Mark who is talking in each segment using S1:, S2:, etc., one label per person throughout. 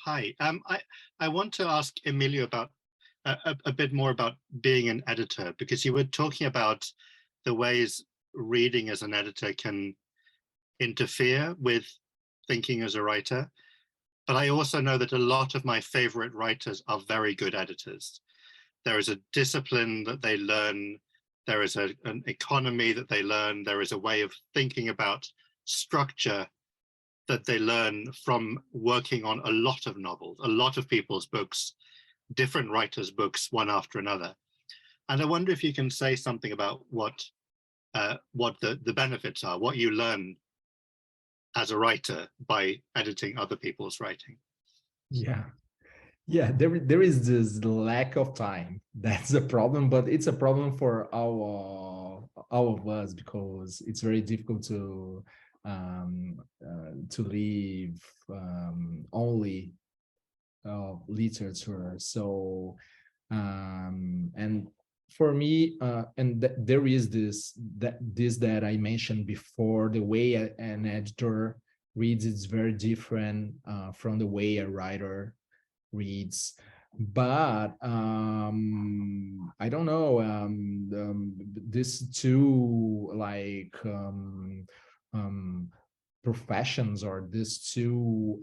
S1: Hi. I want to ask Emilio about a bit more about being an editor, because you were talking about the ways reading as an editor can interfere with thinking as a writer. But I also know that a lot of my favorite writers are very good editors. There is a discipline that they learn. There is an economy that they learn. There is a way of thinking about structure that they learn from working on a lot of novels, a lot of people's books, different writers' books, one after another. And I wonder if you can say something about what the benefits are, what you learn as a writer by editing other people's writing.
S2: Yeah. Yeah, there is this lack of time. That's a problem, but it's a problem for all of us because it's very difficult to leave only literature. So and for me, and there is this that I mentioned before. The way an editor reads is very different from the way a writer reads, but I don't know, these two like professions, or these two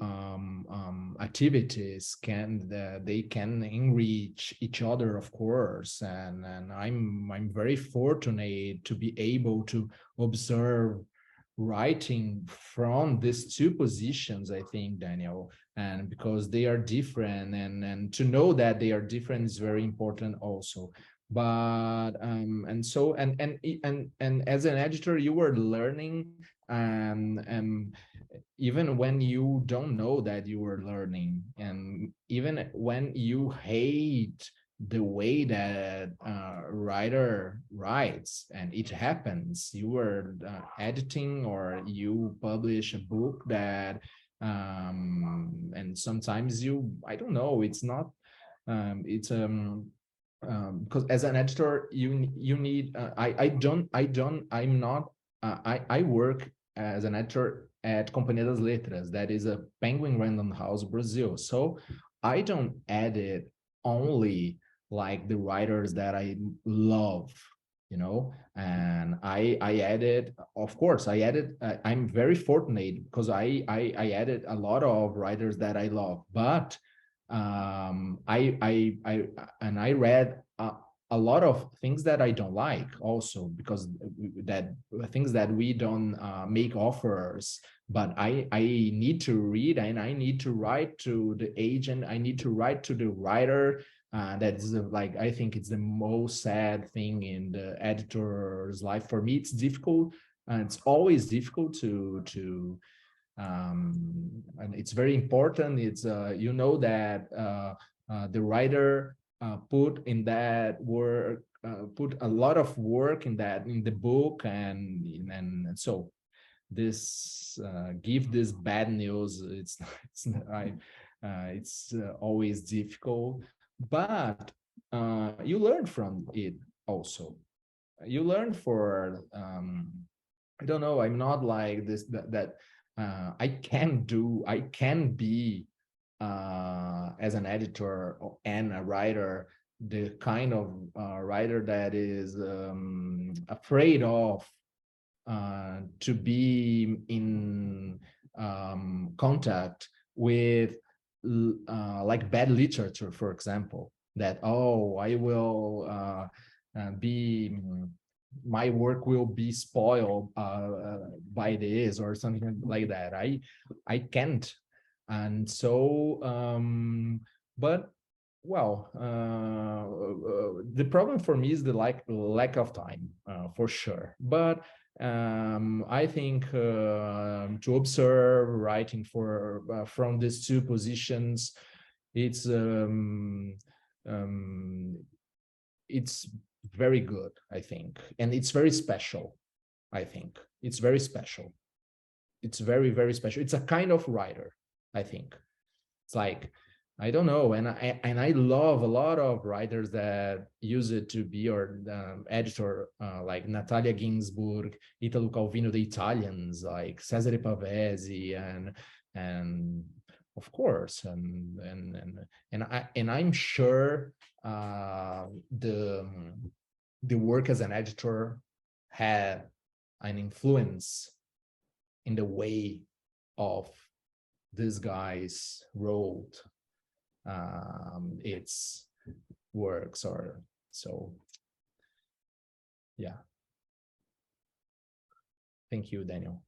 S2: activities they can enrich each other, of course, and I'm very fortunate to be able to observe writing from these two positions, I think, Daniel, and because they are different, and to know that they are different is very important also. But and as an editor, you were learning, and even when you don't know that you were learning, and even when you hate the way that writer writes, and it happens, you were editing or you publish a book that and sometimes I don't know, it's not it's because as an editor you need I'm not I work as an editor at Companhia das Letras, that is a Penguin Random House Brazil. So I don't edit only like the writers that I love, and I added, of course, I'm very fortunate because I added a lot of writers that I love, but I read a lot of things that I don't like also, because that things that we don't make offers, but I need to read, and I need to write to the agent, I need to write to the writer. That's like, I think it's the most sad thing in the editor's life. For me, it's difficult, and it's always difficult to and it's very important. It's that the writer put in that work, put a lot of work in the book, and so this give this bad news. It's always difficult, but you learn from it also. You learn for I don't know. I'm not like this that I can be as an editor and a writer, the kind of writer that is afraid of to be in contact with like bad literature, for example, that, I will be my work will be spoiled by this or something like that. I can't. And so but well, the problem for me is the lack of time, for sure. But I think to observe writing from these two positions, it's it's very good, I think, and it's very special. I think it's very special. It's very, very special. It's a kind of writer, I think. It's like, I don't know, and I love a lot of writers that use it to be or editor, like Natalia Ginsburg, Italo Calvino, the Italians, like Cesare Pavese, and of course, and I'm sure the work as an editor had an influence in the way of these guys wrote its works, or so. Yeah. Thank you, Daniel.